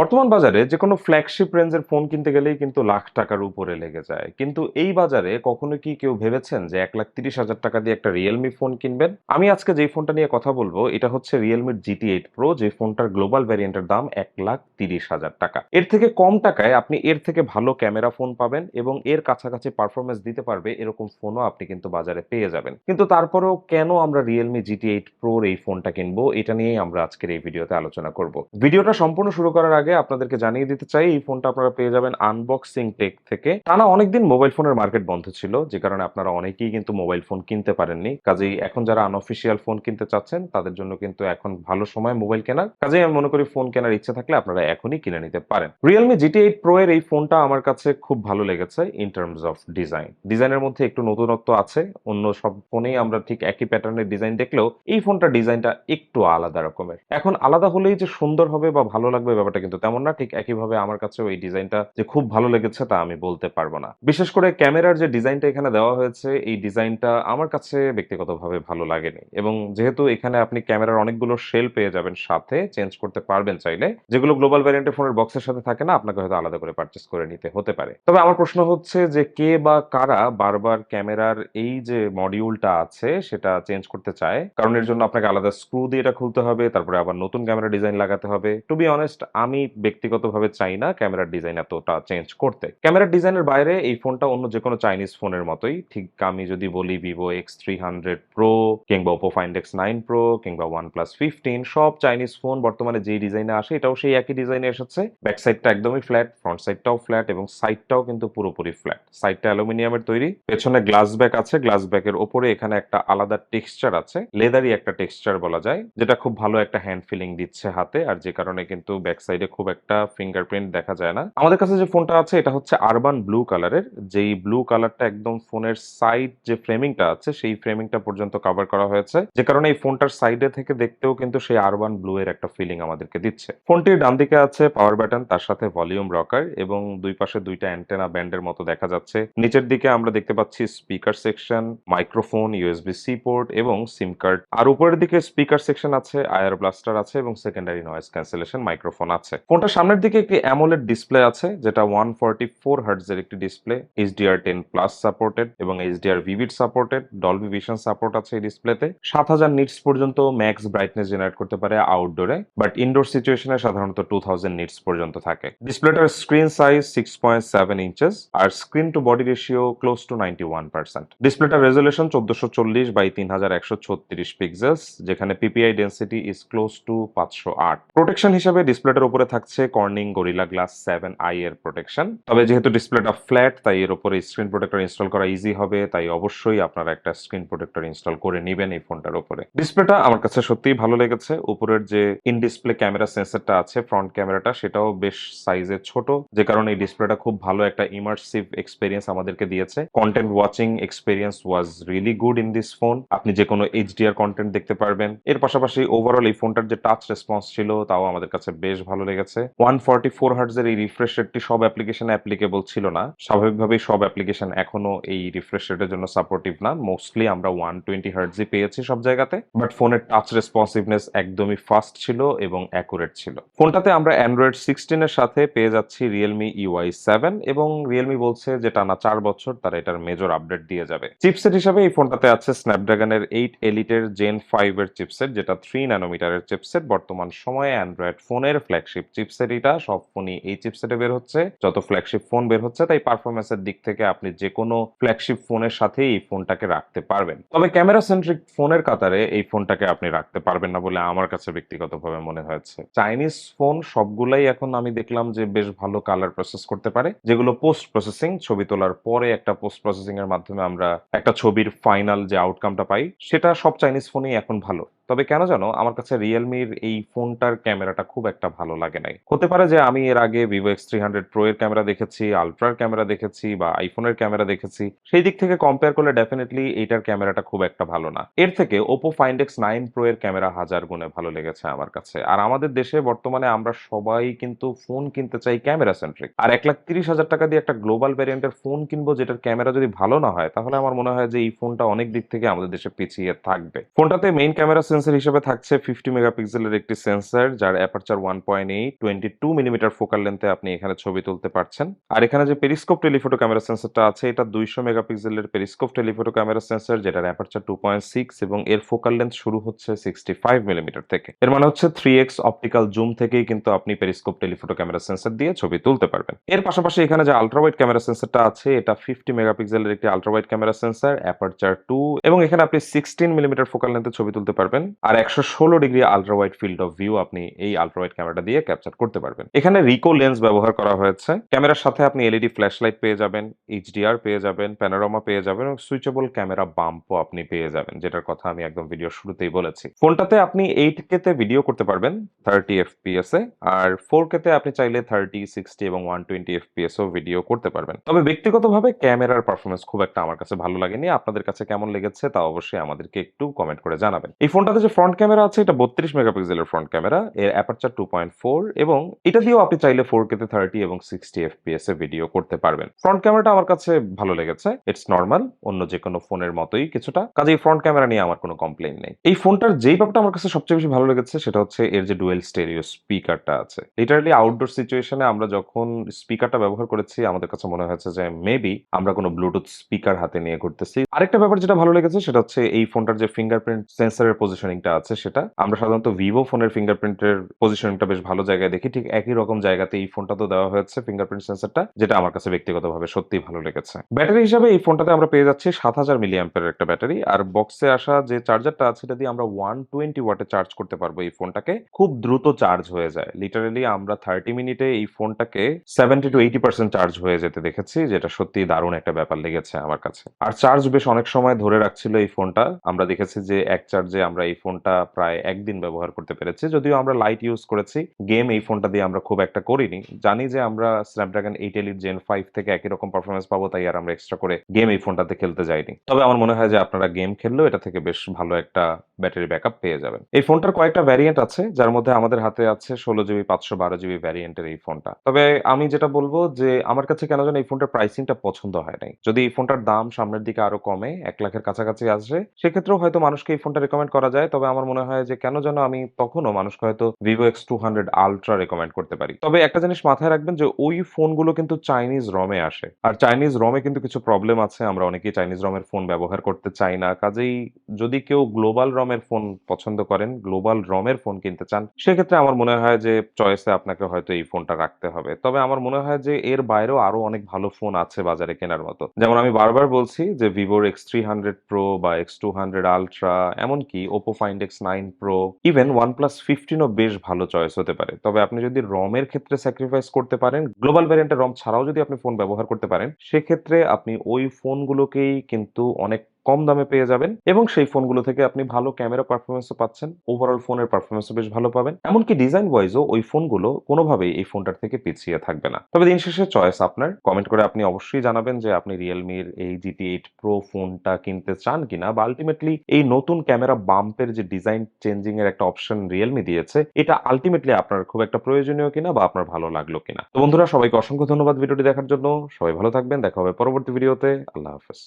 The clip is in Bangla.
বর্তমান বাজারে যেকোনো ফ্ল্যাগশিপ রেঞ্জের ফোন কিনতে গেলেই কিন্তু লাখ টাকার উপরে লেগে যায়। কিন্তু এই বাজারে কখনো কি কেউ ভেবেছেন যে ৳১,৩০,০০০ দিয়ে একটা Realme ফোন কিনবেন? আমি আজকে যেই ফোনটা নিয়ে কথা বলবো এটা হচ্ছে Realme GT8 Pro, যে ফোনটার গ্লোবাল ভ্যারিয়েন্টের দাম ৳১,৩০,০০০। এর থেকে কম টাকায় আপনি এর থেকে ভালো ক্যামেরা ফোন পাবেন এবং এর কাছাকাছি পারফরম্যান্স দিতে পারবে এরকম ফোনও আপনি কিন্তু বাজারে পেয়ে যাবেন। কিন্তু তারপরেও কেন আমরা Realme GT8 Pro এই ফোনটা কিনবো? এটা নিয়েই আমরা আজকের এই ভিডিওতে আলোচনা করব। ভিডিওটা সম্পূর্ণ শুরু করার আগে আপনাদেরকে জানিয়ে দিতে চাই এই ফোনটা আপনারা পেয়ে যাবেন আনবক্সিং টেক থেকে। টানা অনেকদিন মোবাইল ফোনের মার্কেট বন্ধ ছিল, যে কারণে আপনারা অনেকেই কিন্তু মোবাইল ফোন কিনতে পারেননি। কাজেই এখন যারা আনঅফিসিয়াল ফোন কিনতে চাচ্ছেন তাদের জন্য কিন্তু এখন ভালো সময় মোবাইল কেনার। কাজেই আমি মনে করি ফোন কেনার ইচ্ছা থাকলে আপনারা এখনই কিনে নিতে পারেন। Realme GT8 Pro এর এই ফোনটা আমার কাছে খুব ভালো লেগেছে ইন টার্মস অফ ডিজাইন। ডিজাইনের মধ্যে একটু নতুনত্ব আছে। অন্য সব ফোনেই আমরা ঠিক একই প্যাটার্নের ডিজাইন দেখলেও এই ফোনটার ডিজাইনটা একটু আলাদা রকমের। এখন আলাদা হলেই যে সুন্দর হবে বা ভালো লাগবে ব্যাপারটা কিন্তু তেমন না। ঠিক একইভাবে আমার কাছেও এই ডিজাইনটা যে খুব ভালো লেগেছে তা আমি বলতে পারবো না। বিশেষ করে ক্যামেরার যে ডিজাইনটা এখানে দেওয়া হয়েছে, এই ডিজাইনটা আমার কাছে ব্যক্তিগতভাবে ভালো লাগেনি। এবং যেহেতু এখানে আপনি ক্যামেরার অনেকগুলো শেল পেয়ে যাবেন, সাথে চেঞ্জ করতে পারবেন চাইলে, যেগুলো গ্লোবাল ভ্যারিয়েন্টের ফোনের বক্সের সাথে থাকে না, আপনাকে হয়তো আলাদা করে পারচেজ করে নিতে হতে পারে। তবে আমার প্রশ্ন হচ্ছে যে কে বা কারা বারবার ক্যামেরার এই যে মডিউলটা আছে সেটা চেঞ্জ করতে চায়? কারণ এর জন্য আপনাকে আলাদা স্ক্রু দিয়ে এটা খুলতে হবে, তারপরে আবার নতুন ক্যামেরা ডিজাইন লাগাতে হবে। টু বি অনেস্ট, আমি ব্যক্তিগতভাবে চাই না ক্যামেরার ডিজাইন এতটা চেঞ্জ করতে। ক্যামেরার ডিজাইনের বাইরে এই ফোনটা অন্য যেকোনো চাইনিজ ফোনের মতোই। ঠিক আমি যদি বলি Vivo X300 Pro কিংবা Oppo Find X9 Pro কিংবা OnePlus 15, সব চাইনিজ ফোন বর্তমানে যেই ডিজাইনে আসে এটাও সেই একই ডিজাইনে এসেছে। ব্যাক সাইডটা একদমই ফ্ল্যাট, ফ্রন্ট সাইডটাও ফ্ল্যাট এবং সাইডটাও কিন্তু পুরোপুরি ফ্ল্যাট। সাইডটা অ্যালুমিনিয়ামের তৈরি, পেছনে গ্লাস ব্যাক আছে। গ্লাস ব্যাকের ওপরে এখানে একটা আলাদা টেক্সচার আছে, লেদারি একটা টেক্সচার বলা যায়, যেটা খুব ভালো একটা হ্যান্ড ফিলিং দিচ্ছে হাতে, আর যে কারণে কিন্তু ব্যাক সাইডে খুব একটা ফিঙ্গারপ্রিন্ট দেখা যায় না। আমাদের কাছে যে ফোনটা আছে এটা হচ্ছে আরবান ব্লু কালারের, যেই ব্লু কালারটা একদম ফোনের সাইড যে ফ্রেমিংটা আছে সেই ফ্রেমিংটা পর্যন্ত কভার করা হয়েছে, যে কারণে এই ফোনটার সাইডে থেকে দেখতেও কিন্তু সেই আরবান ব্লু এর একটা ফিলিং আমাদেরকে দিচ্ছে। ফোনটির ডান দিকে আছে পাওয়ার বাটন, তার সাথে ভলিউম রকার এবং দুই পাশে দুইটা অ্যান্টেনা ব্যান্ডের মতো দেখা যাচ্ছে। নিচের দিকে আমরা দেখতে পাচ্ছি speaker section, microphone, USB-C port এবং সিম কার্ড। আর উপরের দিকে স্পিকার সেকশন আছে, আয়ার ব্লাস্টার আছে এবং সেকেন্ডারি নয়েজ ক্যান্সেলেশন মাইক্রোফোন আছে। ফোনটার সামনের দিকে একটি অ্যামোলেড ডিসপ্লে আছে, যেটা 144 হার্টজ এর একটি ডিসপ্লে, HDR10+ সাপোর্টেড এবং HDR Vivid supported, Dolby vision support আছে এই ডিসপ্লেতে। 7000 নিটস পর্যন্ত ম্যাক্স ব্রাইটনেস জেনারেট করতে পারে আউটডোরে, বাট ইনডোর সিচুয়েশনে সাধারণত 2000 নিটস পর্যন্ত থাকে। ডিসপ্লেটার স্ক্রিন সাইজ 6.7 ইঞ্চেস আর screen to body ratio close to 91%। ডিসপ্লেটার রেজোলিউশন 1440 বাই 3136 পিক্সেলস, যেখানে PPI density is close to 508। Protection হিসেবে ডিসপ্লেটার উপরে থাকছে কর্নিং গরিলা গ্লাস 7i এর প্রোটেকশন। তবে যেহেতু ডিসপ্লেটা ফ্ল্যাট তাই এর উপরে স্ক্রিন প্রোটেক্টর ইনস্টল করা ইজি হবে, তাই অবশ্যই আপনারা একটা স্ক্রিন প্রোটেক্টর ইনস্টল করে নেবেন এই ফোনটার উপরে। ডিসপ্লেটা আমার কাছে সত্যিই ভালো লেগেছে। উপরের যে ইন ডিসপ্লে ক্যামেরা সেন্সরটা আছে, ফ্রন্ট ক্যামেরাটা, সেটাও বেশ সাইজে ছোট, যে কারণে এই ডিসপ্লেটা খুব ভালো একটা ইমার্সিভ এক্সপেরিয়েন্স আমাদেরকে দিয়েছে। Content watching experience was really good in this phone. আপনি যে কোনো HDR কন্টেন্ট দেখতে পারবেন। এর পাশাপাশি ওভারঅল এই ফোনটার যে টাচ রেসপন্স ছিল তাও আমাদের কাছে বেশ ভালো লেগেছে। 144 হার্টজ এর এই রিফ্রেশ রেটটি সব অ্যাপ্লিকেশনে অ্যাপ্লিকেবল ছিল না। স্বাভাবিকভাবেই সব অ্যাপ্লিকেশন এখনো এই রিফ্রেশ রেটের জন্য সাপোর্টিভ না। মোস্টলি আমরা 120 হার্টজই পেয়েছি সব জায়গাতে, বাট ফোনের টাচ রেসপন্সিভনেস একদমই ফাস্ট ছিল এবং অ্যাকুরেট ছিল। ফোনটাতে আমরা Android 16 এর সাথে পেয়ে যাচ্ছি Realme UI7 এবং Realme বলছে যে টানা 4 বছর তারা এটার মেজর আপডেট দিয়ে যাবে। চিপসেট হিসাবে এই ফোনটাতে আছে স্ন্যাপড্রাগনের 8 এলিটের Gen 5 এর চিপসেট, যেটা 3 ন্যানোমিটারের চিপসেট। বর্তমান সময়ে অ্যান্ড্রয়েড ফোনের ফ্ল্যাগশিপ চিপসেট এটা, সব ফোনই এই চিপসেটে বের হচ্ছে, যত ফ্ল্যাগশিপ ফোন বের হচ্ছে, তাই পারফরমেন্সের দিক থেকে আপনি যে কোনো ফ্ল্যাগশিপ ফোনের সাথেই এই ফোনটাকে রাখতে পারবেন। তবে ক্যামেরা সেন্ট্রিক ফোনের কাতারে এই ফোনটাকে আপনি রাখতে পারবেন না বলে আমার কাছে ব্যক্তিগতভাবে মনে হয়েছে। চাইনিজ ফোন সবগুলাই এখন আমি দেখলাম যে বেশ ভালো কালার প্রসেস করতে পারে, যেগুলো পোস্ট প্রসেসিং, ছবি তোলার পরে একটা পোস্ট প্রসেসিং এর মাধ্যমে আমরা একটা ছবির ফাইনাল যে আউটকামটা পাই সেটা সব চাইনিজ ফোনই এখন ভালো। তবে কেন জানো আমার কাছে রিয়েলমির এই ফোনটার ক্যামেরাটা খুব একটা ভালো লাগে নাই। হতে পারে যে আমি এর আগে Vivo X300 Pro এর ক্যামেরা দেখেছি, আলট্রার ক্যামেরা দেখেছি বা আইফোনের ক্যামেরা দেখেছি, সেই দিক থেকে কম্পেয়ার করলে ডেফিনেটলি এইটার ক্যামেরাটা খুব একটা ভালো না। এর থেকে Oppo Find X9 Pro এর ক্যামেরা হাজার গুণে ভালো লেগেছে আমার কাছে। আর আমাদের দেশে বর্তমানে আমরা সবাই কিন্তু ফোন কিনতে চাই ক্যামেরা সেন্ট্রিক, আর ৳১,৩০,০০০ দিয়ে একটা গ্লোবাল ভ্যারিয়েন্টের ফোন কিনবো যেটার ক্যামেরা যদি ভালো না হয়, তাহলে আমার মনে হয় যে এই ফোনটা অনেক দিক থেকে আমাদের দেশে পিছিয়ে থাকবে। ফোনটাতে মেইন ক্যামেরা সেন্সর হিসেবে থাকছে 50 মেগাপিক্সেলের একটি সেন্সর, যার অ্যাপারচার 1.8, 22 মিলিমিটার ফোকাল লেন্থে আপনি এখানে ছবি তুলতে পারছেন। আর এখানে যে পেরিস্কোপ টেলিফোটো ক্যামেরা সেন্সরটা আছে, এটা 200 মেগাপিক্সেলের পেরিস্কোপ টেলিফোটো ক্যামেরা সেন্সর, যেটার অ্যাপারচার 2.6 এবং এর ফোকাল লেন্থ শুরু হচ্ছে 65 মিলিমিটার থেকে। এর মানে হচ্ছে 3x অপটিক্যাল জুম থেকেই কিন্তু আপনি পেরিস্কোপ টেলিফোটো ক্যামেরা সেন্সর দিয়ে ছবি তুলতে পারবেন। এর পাশাপাশি এখানে যে আল্ট্রা ওয়াইড ক্যামেরা সেন্সরটা আছে, এটা 50 মেগাপিক্সেলের একটি ultra wide camera sensor, aperture 2 এবং এখানে আপনি 16 মিলিমিটার ফোকাল লেন্থে ছবি তুলতে পারবেন। আর 116 degree ultra wide field of view আপনি এই আল্ট্রা ওয়াইড ক্যামেরাটা দিয়ে ক্যাপচার করতে পারবেন। এখানে রিকো লেন্স ব্যবহার করা হয়েছে। ক্যামেরার সাথে আপনি এলইডি ফ্ল্যাশ লাইট পেয়ে যাবেন, এইচডিআর পেয়ে যাবেন, প্যানোরামা পেয়ে যাবেন এবং সুইচেবল ক্যামেরা বাম্পও আপনি পেয়ে যাবেন, যেটার কথা আমি একদম ভিডিও শুরুতেই বলেছি। ফোনটাতে আপনি 8K তে ভিডিও করতে পারবেন 30 FPS এ, আর 4K তে আপনি চাইলে 30, 60 এবং 120 FPS ও ভিডিও করতে পারবেন। তবে ব্যক্তিগতভাবে ক্যামেরার পারফরম্যান্স খুব একটা আমার কাছে ভালো লাগেনি। আপনাদের কাছে কেমন লেগেছে তা অবশ্যই আমাদেরকে একটু কমেন্ট করে জানাবেন। এই ফোনটাতে যে ফ্রন্ট ক্যামেরা আছে, এটা 32 মেগাপিক্সেলের ফ্রন্ট ক্যামেরা, এর অ্যাপারচার 2.4 এবং এটা দিয়েও আপনি চাইলে 4K তে 30 এবং 60 FPS এ ভিডিও করতে পারবেন। ফ্রন্ট ক্যামেরাটা আমার কাছে ভালো লেগেছে। ইটস নরমাল, অন্য যেকোনো ফোনের মতোই কিছুটা। কাজেই ফ্রন্ট ক্যামেরা নিয়ে আমার কোনো কমপ্লেইন নেই। এই ফোনটার যেই ব্যাপারটা আমার কাছে সবচেয়ে বেশি ভালো লেগেছে সেটা হচ্ছে এর যে ডুয়েল স্টেরিও স্পিকারটা আছে। লিটারালি আউটডোর সিচুয়েশনে আমরা যখন স্পিকারটা ব্যবহার করেছি, আমাদের কাছে মনে হয়েছে যে মেবি আমরা কোনো ব্লুটুথ স্পিকার হাতে নিয়ে ঘুরতেছি। আরেকটা ব্যাপার যেটা ভালো লেগেছে সেটা হচ্ছে এই ফোনটার যে ফিঙ্গারপ্রিন্ট সেন্সরের পজিশনিংটা আছে সেটা। আমরা সাধারণত ভিভো ফোনের ফিঙ্গারপ্রিন্টের পজিশনিংটা বেশ ভালো জায়গায় দেখি, ঠিক একই রকম জায়গাতে এই ফোনটাতেও দেওয়া হয়েছে ফিঙ্গারপ্রিন্ট সেন্সরটা, যেটা আমার কাছে ব্যক্তিগতভাবে সত্যিই ভালো লেগেছে। ব্যাটারি হিসাবে এই ফোনটাতে আমরা পেয়ে যাচ্ছি 7000 মিলি অ্যাম্পিয়ারের একটা ব্যাটারি, আর বক্সে আসা যে চার্জারটা আছে এটা দিয়ে আমরা 120 ওয়াটে চার্জ করতে পারবো এই ফোনটাকে। খুব দ্রুত চার্জ হয়ে যায়। লিটারালি আমরা 30 মিনিটে এই ফোনটাকে 70 to 80% চার্জ হয়ে যেতে দেখেছি, যেটা সত্যিই দারুণ একটা ব্যাপার লেগেছে আমার কাছে। আর চার্জ বেশ অনেক সময় ধরে রাখছিল এই ফোনটা। আমরা দেখেছি যে এক চার্জে আমরা এই ফোনটা প্রায় 1 দিন ব্যবহার করতে পেরেছি। যদিও আমরা লাইট ইউজ করেছি, গেম এই ফোনটা দিয়ে আমরা খুব একটা করিনি। জানি যে আমরা স্ন্যাপড্রাগন 8 এলিট জেন 5 থেকে একই রকম পারফরম্যান্স পাবো, তাই আর আমরা এক্সট্রা করে গেম এই ফোনটাতে খেলতে যাইনি। তবে আমার মনে হয় যে আপনারা গেম খেললেও এটা থেকে বেশ ভালো একটা ব্যাটারি ব্যাকআপ পেয়ে যাবেন। এই ফোনটার কয়েকটা ভ্যারিয়েন্ট আছে, যার মধ্যে আমাদের হাতে আছে 16GB 512GB ভ্যারিয়েন্টের এই ফোনটা। তবে আমি যেটা বলবো যে আমার কাছে কেন যেন এই ফোনটার প্রাইসিংটা পছন্দ হয় নাই। যদি এই ফোনটার দাম সামনের দিকে আরো কমে 1 লাখের কাছাকাছি আসে, সেক্ষেত্রেও হয়তো মানুষকে এই ফোনটা রেকমেন্ড করা যায়। তবে আমার মনে হয় যে কেন যেন আমি তখনও মানুষকে হয়তো Vivo X200 Ultra রেকমেন্ড করতে পারি। তবে একটা জিনিস মাথায় রাখবেন যে ওই ফোনগুলো কিন্তু চাইনিজ রমে আসে। আর চাইনিজ রমে কিন্তু কিছু প্রবলেম আছে। আমরা অনেকেই চাইনিজ রমের ফোন ব্যবহার করতে চাই না। কাজেই যদি কেউ গ্লোবাল রমের ফোন পছন্দ করেন, গ্লোবাল রমের ফোন কিনতে চান, সেক্ষেত্রে আমার মনে হয় যে চয়েসে আপনাকে হয়তো এই ফোনটা রাখতে হবে। তবে আমার মনে হয় যে এর বাইরেও আরো অনেক ভালো ফোন আছে বাজারে কেনার মতো। যেমন আমি বারবার বলছি যে Vivo X300 Pro বা X200 Ultra, এমনকি Oppo Find X9 Pro, even OnePlus 15 ও বেশ ভালো চয়েস হতে পারে। তবে আপনি যদি রমের ক্ষেত্রে স্যাক্রিফাইস করতে পারেন, গ্লোবাল ভ্যারিয়েন্টের রম ছাড়াও যদি আপনি ফোন ব্যবহার করতে পারেন, সেক্ষেত্রে আপনি ওই ফোনগুলোকেই কিন্তু অনেক কম দামে পেয়ে যাবেন এবং সেই ফোনগুলো থেকে আপনি ভালো ক্যামেরা পারফরম্যান্সও পাচ্ছেন। ওভারঅল ফোনের পারফরম্যান্সও বেশ ভালো পাবেন। এমনকি ডিজাইন ওয়াইজও ওই ফোনগুলো কোনোভাবেই এই ফোনটার থেকে পিছিয়ে থাকবে না। তবে দিন শেষে চয়েস আপনার। কমেন্ট করে আপনি অবশ্যই জানাবেন যে আপনি রিয়েলমির এই GT8 Pro ফোনটা কিনতে চান কিনা, বা আল্টিমেটলি এই নতুন ক্যামেরা বাম্পের যে ডিজাইন চেঞ্জিং এর একটা অপশন রিয়েলমি দিয়েছে, এটা আল্টিমেটলি আপনার খুব একটা প্রয়োজনীয় কিনা বা আপনার ভালো লাগলো কিনা। তো বন্ধুরা, সবাইকে অসংখ্য ধন্যবাদ ভিডিওটি দেখার জন্য। সবাই ভালো থাকবেন। দেখা হবে পরবর্তী ভিডিওতে। আল্লাহ হাফেজ।